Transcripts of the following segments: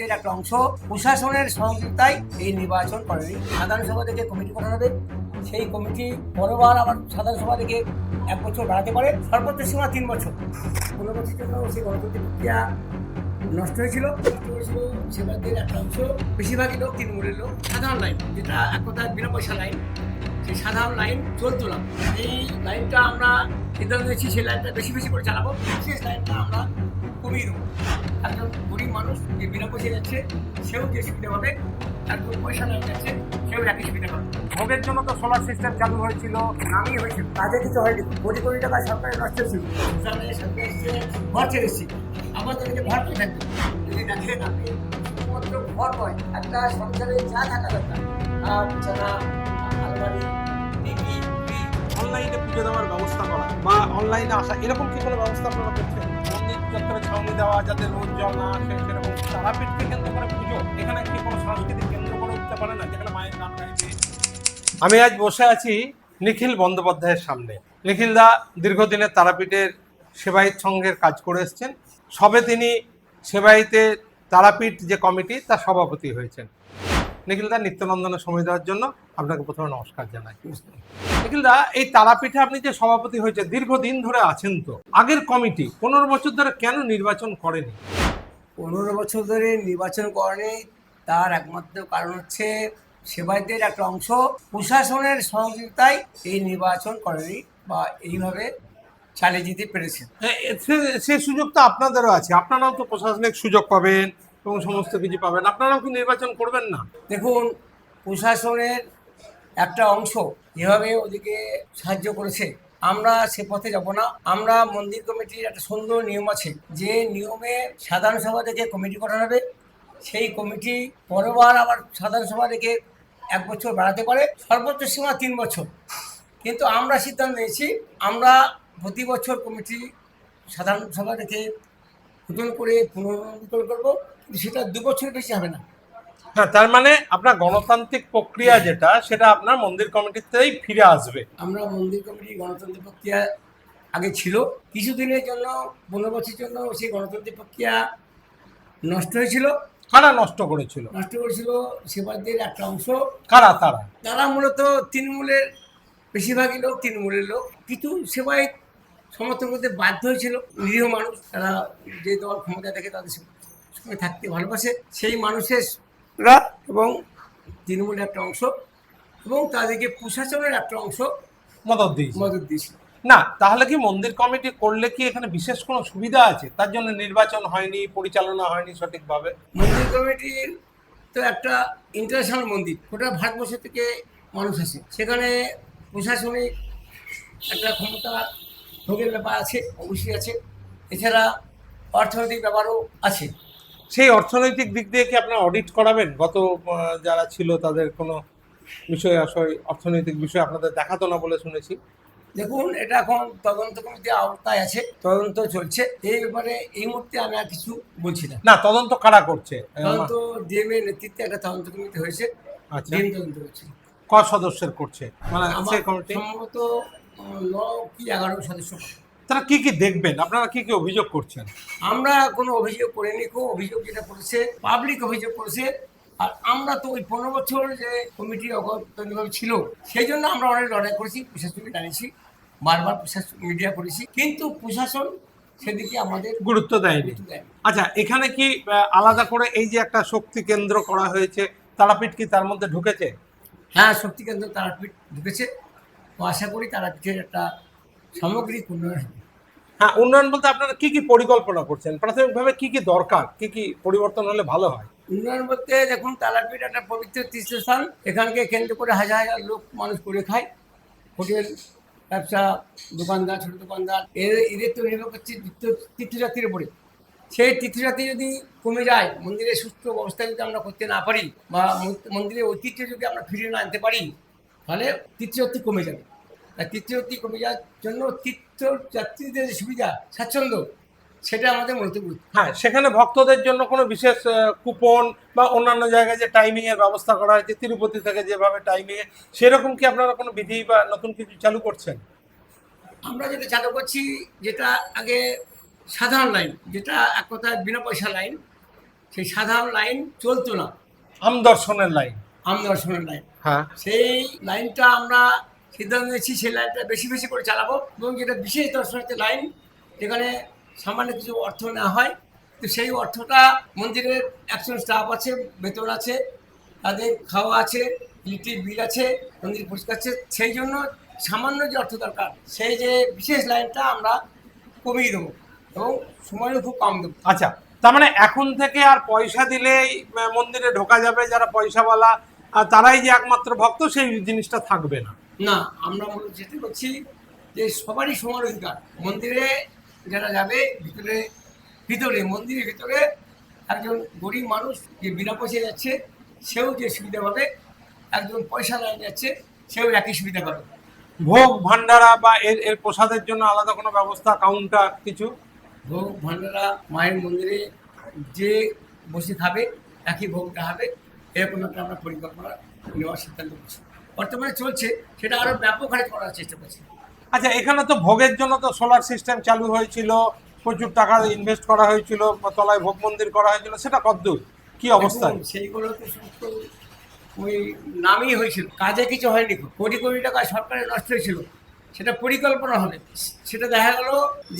সেবায়তের একটা অংশ প্রশাসনের সহযোগিতায় এই নির্বাচন করেনি। সাধারণ সভা থেকে কমিটি করা হবে, সেই কমিটি পরবার আবার সাধারণ সভা থেকে 1 বছর বাড়াতে পারে, সর্বোচ্চ সীমা 3 বছর। 15 বছরের জন্য সেই গণতান্ত্রিক প্রক্রিয়া নষ্ট হয়েছিল সেবায়তের একটা অংশ। বেশিরভাগই লোক তৃণমূলের লোক। সাধারণ লাইন, যেটা এক কথায় বিনা পয়সা লাইন, সেই সাধারণ লাইন চলতো না। এই লাইনটা আমরা সিদ্ধান্ত নিয়েছি সেই লাইনটা বেশি বেশি করে চালাবো, সেই লাইনটা আমরা কমিয়ে দেবো। একজন গরিব মানুষ যে বিনা পয়সা যাচ্ছে সেও যে সুবিধা পাবে, একজন পয়সা লাইন যাচ্ছে সেও একই সুবিধা পাবে। ভোগের জন্য তো সোলার সিস্টেম চালু হয়েছিল, নামই হয়েছিল, কাজে কিছু হয়নি। কোটি কোটি টাকা সরকারের নষ্ট ছিল। সরকার এসছে, ঘর ছেড়ে এসেছি, আমাদেরকে ঘর পেয়ে থাকবে। যদি দেখেন আপনি শুধুমাত্র ঘর নয়, একটা সংসারে যা থাকা দরকার, বিছানা, আলমারি, টিভি, অনলাইনে পুজো দেওয়ার ব্যবস্থা করা বা অনলাইনে আসা, এরকম কি কোনো ব্যবস্থা আপনারা করছেন? মন্দির চত্বরে ছাউনি দেওয়া যাতে রোজ জল না আসে সেরকম। তারাপীঠকে কেন্দ্র করে পুজো, এখানে কি কোনো সাংস্কৃতিক কেন্দ্র করে উঠতে পারে না যেখানে মায়ের গান গাইবে? আমি আজ বসে আছি নিখিল বন্দ্যোপাধ্যায়ের সামনে। নিখিল দা দীর্ঘদিনের তারাপীঠের সেবায়িত সংঘের কাজ করে এসছেন। সবে তিনি সেবায়িতে তারাপীঠ যে কমিটি তার সভাপতি হয়েছেন। নিখিল দা, নিত্যনন্দনে সময় দেওয়ার জন্য আপনাকে প্রথমে নমস্কার জানাই। নিখিল দা, এই তারাপীঠে আপনি যে সভাপতি হয়েছে, দীর্ঘদিন ধরে আছেন, তো আগের কমিটি 15 বছর ধরে কেন নির্বাচন করেনি? 15 বছর ধরে নির্বাচন করেনি, তার একমাত্র কারণ হচ্ছে সেবায়তের একটা অংশ প্রশাসনের সহযোগিতায় এই নির্বাচন করেনি বা এইভাবে চালিয়ে যেতে পেরেছে। সে সুযোগ তো আপনাদেরও আছে, আপনারাও তো প্রশাসনিক সুযোগ পাবেন এবং সমস্ত কিছু পাবেন, আপনারাও কি নির্বাচন করবেন না? দেখুন, প্রশাসনের একটা অংশ যেভাবে ওদিকে সাহায্য করেছে, আমরা সে পথে যাব না। আমরা মন্দির কমিটির একটা সুন্দর নিয়ম আছে, যে নিয়মে সাধারণ সভা থেকে কমিটি করা হবে, সেই কমিটি পরবার আবার সাধারণ সভা থেকে 1 বছর বাড়াতে পারে, সর্বোচ্চ সীমা 3 বছর। কিন্তু আমরা সিদ্ধান্ত নিয়েছি, আমরা প্রতি বছর কমিটি সাধারণ সভা থেকে নতুন করে পুনর্নবীকরণ করবো, কিন্তু সেটা 2 বছরের বেশি হবে না। হ্যাঁ, তার মানে আপনার গণতান্ত্রিক প্রক্রিয়া যেটা, সেটা আপনার মন্দির কমিটিতেই ফিরে আসবে। আমরা মন্দির কমিটি গণতান্ত্রিক প্রক্রিয়া আগে ছিল, কিছুদিনের জন্য 15 বছরের জন্য সেই গণতান্ত্রিক প্রক্রিয়া নষ্ট হয়েছিল। কারা নষ্ট করেছিল? নষ্ট করেছিল সেবায়তের একটা অংশ। কারা তারা? তারা মূলত তৃণমূলের, বেশিরভাগই লোক তৃণমূলের লোক। কিছু সেবায়ত সমর্থন করতে বাধ্য হয়েছিল, নিরীহ মানুষ, তারা যে দল ক্ষমতা দেখে তাদের সঙ্গে থাকতে ভালোবাসে, সেই মানুষেরা এবং তৃণমূলের একটা অংশ এবং তাদেরকে প্রশাসনের একটা অংশ মদত দিয়েছে। মদত দিয়েছিল। না, তাহলে কি মন্দির কমিটি করলে কি এখানে বিশেষ কোনো সুবিধা আছে? তার জন্য নির্বাচন হয়নি, পরিচালনা হয়নি সঠিকভাবে? মন্দির কমিটির তো একটা ইন্টারন্যাশনাল মন্দির, গোটা ভারতবর্ষ থেকে মানুষ আসে, সেখানে প্রশাসনিক একটা ক্ষমতা ভোগের ব্যাপার আছে, অবশ্যই আছে। এছাড়া অর্থনৈতিক ব্যাপারও আছে। সেই অর্থনৈতিক দিক দিয়ে কি আপনারা অডিট করাবেন? গত যারা ছিল তাদের কোনো বিষয় আসলে অর্থনৈতিক বিষয় আপনাদের দেখাতো না বলে শুনেছি। দেখুন, এটা এখন তদন্ত কমিটির আওতায় আছে, তদন্ত চলছে। এই ব্যাপারে এই মুহূর্তে আমি আর কিছু বলছি না। না, তদন্ত কারা করছে? তদন্ত ডিএমএ নেতৃত্বে একটা তদন্ত কমিটি হয়েছে, আচ্ছা, ডিএম তদন্ত করছে। ক সদস্যের করছে মানে আমার সেই কমিটি? সম্ভবত 9 কি 11 সদস্য। তারা কি কি দেখবেন? আপনারা কি কি অভিযোগ করছেন? আমরা কোনো অভিযোগ করিনি, কেউ অভিযোগ যেটা করেছে পাবলিক অভিযোগ করেছে। আর আমরা তো ওই 15 বছর যে কমিটি অগতান্ত্রিকভাবে ছিল, সেই জন্য আমরা অনেক লড়াই করেছি, প্রশাসনকে জানিয়েছি, বারবার প্রশাসন মিডিয়া করেছি, কিন্তু প্রশাসন সেদিকে আমাদের গুরুত্ব দেয়নি। গুরুত্ব দেয়নি। আচ্ছা, এখানে কি আলাদা করে এই যে একটা শক্তি কেন্দ্র করা হয়েছে, তারাপীঠ কি তার মধ্যে ঢুকেছে? হ্যাঁ, শক্তি কেন্দ্র তারাপীঠ ঢুকেছে, তো আশা করি তারাপীঠের একটা সামগ্রিক উন্নয়ন হবে। হ্যাঁ, উন্নয়ন বলতে আপনারা কি কি পরিকল্পনা করছেন? প্রাথমিকভাবে কি কি দরকার, কি কি পরিবর্তন হলে ভালো হয়? উন্নয়ন বলতে দেখুন, তারাপীঠ একটা পবিত্র তীর্থস্থান, এখানকে কেন্দ্র করে হাজার হাজার লোক মানুষ করে খায়। হোটেল, ব্যবসা, দোকানদার, ছোটো দোকানদার, এদের তো নির্ভর করছে তীর্থযাত্রীর উপরে। সেই তীর্থযাত্রী যদি কমে যায়, মন্দিরের সুস্থ ব্যবস্থা যদি আমরা করতে না পারি, বা মন্দিরের ঐতিহ্য যদি আমরা ফিরিয়ে না আনতে পারি, তাহলে তীর্থযাত্রী কমে যাবে। আর তীর্থযাত্রী কমে যাওয়ার জন্য তীর্থযাত্রীদের যে সুবিধা, স্বাচ্ছন্দ্য, সেটা আমাদের মূলত গুরুত্ব। হ্যাঁ, সেখানে ভক্তদের জন্য কোনো বিশেষ কুপন বা অন্যান্য জায়গায় যে টাইমিং এর ব্যবস্থা করা হয়েছে, তিরুপতি থেকে যেভাবে টাইমিং এ, সেরকম কি আপনারা কোনো বিধি বা নতুন কিছু চালু করছেন? আমরা যেটা চালু করছি, যেটা আগে সাধারণ লাইন, যেটা এক কথায় বিনা পয়সা লাইন, সেই সাধারণ লাইন চলতো না, আমদর্শনের লাইন। আমদর্শনের লাইন। হ্যাঁ, সেই লাইনটা আমরা সিদ্ধান্ত নিয়েছি সেই লাইনটা বেশি বেশি করে চালাবো, এবং যেটা বিশেষ দর্শনার্থী লাইন যেখানে সামান্য কিছু অর্থ নেওয়া হয়, তো সেই অর্থটা মন্দিরের একজন স্টাফ আছে, বেতন আছে, তাদের খাওয়া আছে, ইলেকট্রিক বিল আছে, মন্দির পরিষ্কার আছে, সেই জন্য সামান্য যে অর্থ দরকার সেই যে বিশেষ লাইনটা আমরা কমিয়ে দেবো এবং সময়ও খুব কম দেবো। আচ্ছা, তার মানে এখন থেকে আর পয়সা দিলেই মন্দিরে ঢোকা যাবে, যারা পয়সাওয়ালা তারাই যে একমাত্র ভক্ত সেই জিনিসটা থাকবে না। না, আমরা মূলত যেটা করছি যে সবারই সমান অধিকার। মন্দিরে যারা যাবে ভিতরে ভিতরে মন্দিরের ভিতরে একজন গরিব মানুষ যে বিনা পয়সায় যাচ্ছে সেও যে সুবিধা পাবে, একজন পয়সা লাইন যাচ্ছে সেও একই সুবিধা পাবে। ভোগ ভান্ডারা বা এর এর প্রসাদের জন্য আলাদা কোনো ব্যবস্থা, কাউন্টার কিছু? ভোগ ভান্ডারা মায়ের মন্দিরে যে বসে খাবে একই ভোগটা হবে, এরকম একটা আমরা পরিকল্পনা নেওয়ার সিদ্ধান্ত করছি। বর্তমানে চলছে, সেটা আরও ব্যাপক হারে করার চেষ্টা করছি। আচ্ছা, এখানে তো ভোগের জন্য তো সোলার সিস্টেম চালু হয়েছিল, প্রচুর টাকা ইনভেস্ট করা হয়েছিল, তলায় ভোগ মন্দির করা হয়েছিল, সেটা কতদূর কি অবস্থায়? দেখুন, সেইগুলো তো শুধু ওই নামই হয়েছিল, কাজে কিছু হয়নি। কোটি কোটি টাকা সরকারের নষ্ট হয়েছিল, সেটা পরিকল্পনা হবে, সেটা দেখা গেল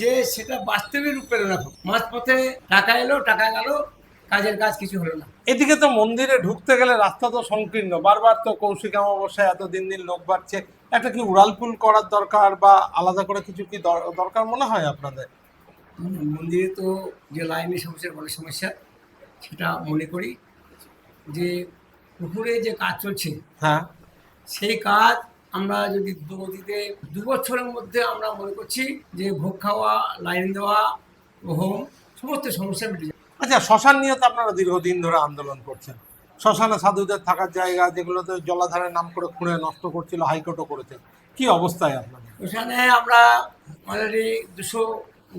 যে সেটা বাস্তবে রূপ পেল না। মাঝপথে টাকা এলো, টাকা গেল, কাজের কাজ কিছু হলো না। এদিকে তো মন্দিরে ঢুকতে গেলে রাস্তা তো সংকীর্ণ, বারবার তো কৌশিক অমাবস্যায় এত দিন দিন লোক বাড়ছে, একটা কি উড়ালপুল করার দরকার বা আলাদা করে কিছু কি দরকার মনে হয় আপনাদের? মন্দিরে তো যে লাইনের সমস্যার বড় সমস্যা, সেটা মনে করি যে পুকুরে যে কাজ চলছে হ্যাঁ, সেই কাজ আমরা যদি দ্রুতগতিতে 2 বছরের মধ্যে আমরা মনে করছি যে ভোগ খাওয়া, লাইন দেওয়া, হোম সমস্ত সমস্যা মিটে যাবে। আচ্ছা, শ্মশান নিয়ে তো আপনারা দীর্ঘদিন ধরে আন্দোলন করছেন। শ্মশানে সাধুদের থাকার জায়গা যেগুলোতে জলাধারের নাম করে খুঁড়ে নষ্ট করছিল, হাইকোর্টও করেছে, কি অবস্থায় আপনাদের? শ্মশানে আমরা অলরেডি 200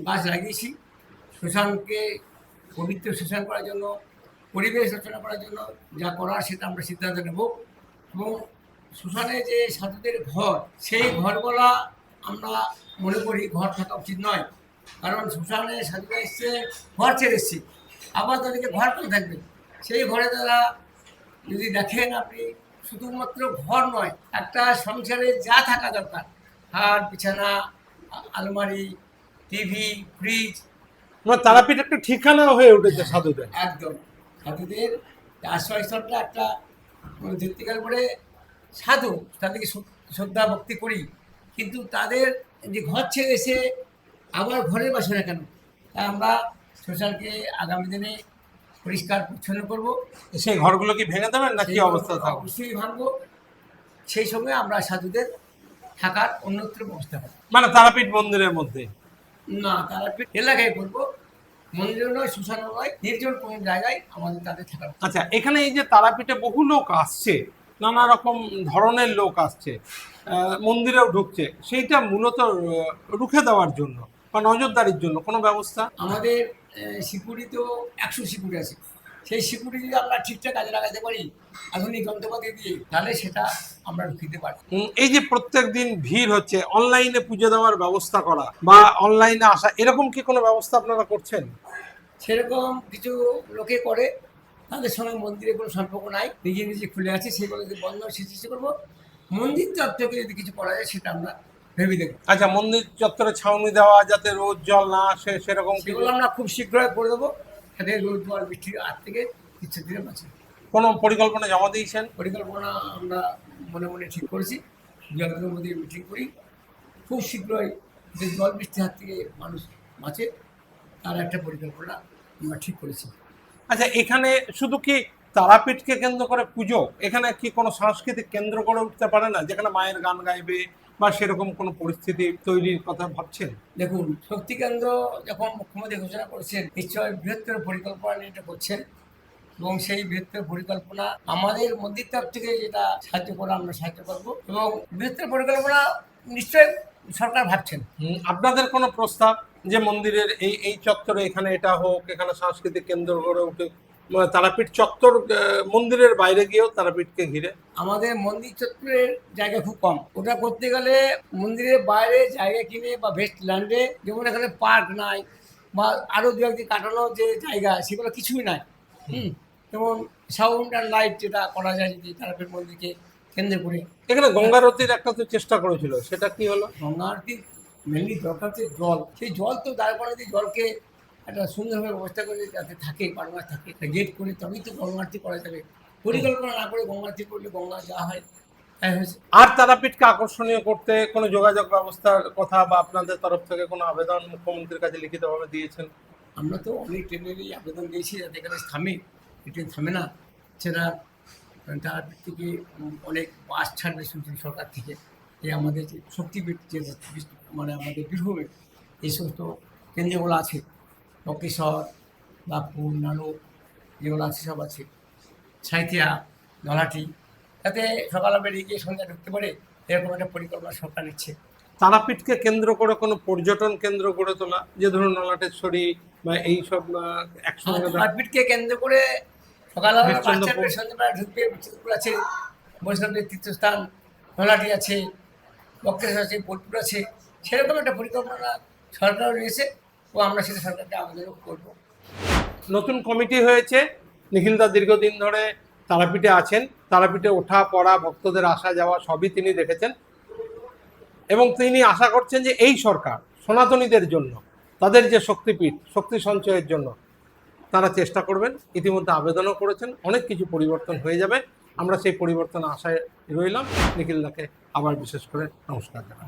গাছ লাগিয়েছি। শ্মশানকে পবিত্র শ্মশান করার জন্য, পরিবেশ রচনা করার জন্য যা করার সেটা আমরা সিদ্ধান্ত নেব। এবং শ্মশানে যে সাধুদের ঘর, সেই ঘরগুলা আমরা মনে করি ঘর থাকা উচিত নয়, কারণ শ্মশানে সাধুরা এসছে, ঘর ছেড়ে এসছে, আবার তাদেরকে ঘর করে থাকবে। সেই ঘরে তারা যদি দেখেন আপনি, শুধুমাত্র ঘর নয়, একটা সংসারে যা থাকা দরকার, খাট, বিছানা, আলমারি, টিভি, ফ্রিজ, মানে তারাপীঠ একটা ঠিকানা হয়ে উঠেছে সাধুদের। একদম সাধুদের আশ্রয়স্থলটা একটা ধৃত্তিকার করে সাধু, তাদেরকে শ্রদ্ধা ভক্তি করি, কিন্তু তাদের যে ঘর ছেড়ে এসে আবার ঘরে বসে না কেন, তাই আমরা শ্মশানকে আগামী দিনে পরিষ্কার পরিচ্ছন্ন করবো। সেই ঘরগুলো কি ভেঙে দেবেন না কি অবস্থা থাকবে? অবশ্যই ভাঙবো, সেই সঙ্গে আমরা সাধুদের থাকার অন্যত্র ব্যবস্থা করবো। মানে তারাপীঠ মন্দিরের মধ্যে না, তারা এলাকায় করবো, মন্দির নয়, শ্মশান নয়, নির্জন কোনো জায়গায় আমাদের তাদের থাকার। আচ্ছা, এখানে এই যে তারাপীঠে বহু লোক আসছে, নানা রকম ধরনের লোক আসছে, মন্দিরেও ঢুকছে, সেইটা মূলত রুখে দেওয়ার জন্য বা নজরদারির জন্য কোনো ব্যবস্থা? আমাদের সিকিউরিটি তো 100 সিকিউরিটি আছে, সেই সিকিউরিটি যদি আমরা ঠিকঠাক কাজে লাগাতে পারি আধুনিক যন্ত্রপাতি দিয়ে, তাহলে সেটা আমরা ঢুকিতে পারি। এই যে প্রত্যেক দিন ভিড় হচ্ছে, অনলাইনে পুজো দেওয়ার ব্যবস্থা করা বা অনলাইনে আসা, এরকম কি কোনো ব্যবস্থা আপনারা করছেন? সেরকম কিছু লোকে করে, তাদের সঙ্গে মন্দিরে কোনো সম্পর্ক নাই, নিজে নিজে খুলে আছে, সেগুলো যদি বন্ধ চেষ্টা করবো। মন্দির তরফ থেকে যদি কিছু করা যায় সেটা আমরা ভেবে দেখবো। আচ্ছা, মন্দির চত্বরে ছাউনি দেওয়া যাতে রোদ জল না আসে, সেরকম কি সেগুলো আমরা খুব শীঘ্রই করে দেবো, যাতে রোদ জল বৃষ্টির হাত থেকে কিছু দিনে বাঁচে। কোনো পরিকল্পনা জমা দিয়েছেন? পরিকল্পনা আমরা মনে মনে ঠিক করেছি, জলের মধ্যে মিটিং করি, খুব শীঘ্রই যে জল বৃষ্টির হাত থেকে মানুষ বাঁচে তার একটা পরিকল্পনা আমরা ঠিক করেছি। আচ্ছা, এখানে শুধু কি তারাপীঠকে কেন্দ্র করে পুজো, এখানে কি কোনো সাংস্কৃতিক কেন্দ্র করে উঠতে পারে না, যেখানে মায়ের গান গাইবে বা সেরকম কোনো পরিস্থিতি তৈরির কথা ভাবছেন? দেখুন, শক্তিকেন্দ্র যখন মুখ্যমন্ত্রী ঘোষণা করেছেন, নিশ্চয় বৃহত্তর পরিকল্পনা নিয়ে এটা করছেন, এবং সেই বৃহত্তর পরিকল্পনা আমাদের মন্দির তরফ থেকে যেটা সাহায্য করা আমরা সাহায্য করবো, এবং বৃহত্তর পরিকল্পনা নিশ্চয় সরকার ভাবছেন। আপনাদের কোনো প্রস্তাব যে মন্দিরের এই এই চত্বরে এখানে এটা হোক, এখানে সাংস্কৃতিক কেন্দ্র গড়ে উঠে, মানে তারাপীঠ চত্বর মন্দিরের বাইরে গিয়েও তারাপীঠকে ঘিরে? আমাদের মন্দির চত্বরের জায়গা খুব কম, ওটা করতে গেলে মন্দিরের বাইরে জায়গা কিনে বা ভেস্ট ল্যান্ডে, যেমন এখানে পার্ক নাই বা আরও দু একদিন কাটানোর যে জায়গা, সেগুলো কিছুই নাই। যেমন সাউন্ড অ্যান্ড লাইট যেটা করা যায় যদি তারাপীঠ মন্দিরকে কেন্দ্র করে। এখানে গঙ্গারতির একটা তো চেষ্টা করেছিল, সেটা কি হলো? গঙ্গা আরতির মেনলি দরকার হচ্ছে জল, সেই জল তো দাঁড় করা দিয়ে জলকে একটা সুন্দরভাবে ব্যবস্থা করে যাতে থাকে, বারবার থাকে, গেট করে তবেই তো গঙ্গা আরতি করা যাবে। পরিকল্পনা না করে গঙ্গা আরতি করলে গঙ্গা যা হয় তাই হয়েছে। আর তারাপীঠকে আকর্ষণীয় করতে কোনো যোগাযোগ ব্যবস্থার কথা বা আপনাদের তরফ থেকে কোনো আবেদন মুখ্যমন্ত্রীর কাছে লিখিতভাবে দিয়েছেন? আমরা তো অনেক ট্রেনেরই আবেদন দিয়েছি যাতে এখানে থামে, ট্রেন থামে না। সেটা তারাপীঠ থেকে অনেক বাস ছাড়বে শুনছি সরকার থেকে। এই আমাদের যে শক্তিপীঠ যে মানে আমাদের বীরভূমে এই সমস্ত কেন্দ্রগুলো আছে, বক্রেশ্বর, বাঁকুড়, নানুক যেগুলো আছে সব আছে, সাঁইথিয়া, নলহাটি, যাতে সকালে বেরিয়ে গিয়ে সন্ধ্যা ঢুকতে পারে এরকম একটা পরিকল্পনা সরকার নিচ্ছে। তারাপীঠকে কেন্দ্র করে কোনো পর্যটন কেন্দ্র গড়ে তোলা, যে ধরুন নলাটেশ্বরী বা এইসব একসঙ্গে তারাপীঠকে কেন্দ্র করে সকালবেলা বীরচন্দ্রপুর। বাচ্চাদের সন্ধ্যাবেলা ঢুকবে, বীরচন্দ্রপুর আছে, বৈষ্ণবদের তীর্থস্থান, নলহাটি আছে, বক্রেশ্বর আছে, বোলপুর আছে, সেরকম একটা পরিকল্পনা সরকার রয়েছে ও আমরা সেটা সরকারকে আবেদন করবো। নতুন কমিটি হয়েছে, নিখিলদা দীর্ঘদিন ধরে তারাপীঠে আছেন, তারাপীঠে ওঠা পড়া ভক্তদের আসা যাওয়া সবই তিনি দেখেছেন এবং তিনি আশা করছেন যে এই সরকার সনাতনীদের জন্য, তাদের যে শক্তিপীঠ, শক্তি সঞ্চয়ের জন্য তারা চেষ্টা করবেন। ইতিমধ্যে আবেদনও করেছেন, অনেক কিছু পরিবর্তন হয়ে যাবে। আমরা সেই পরিবর্তন আশায় রইলাম। নিখিলদাকে আবার বিশেষ করে নমস্কার জানাই।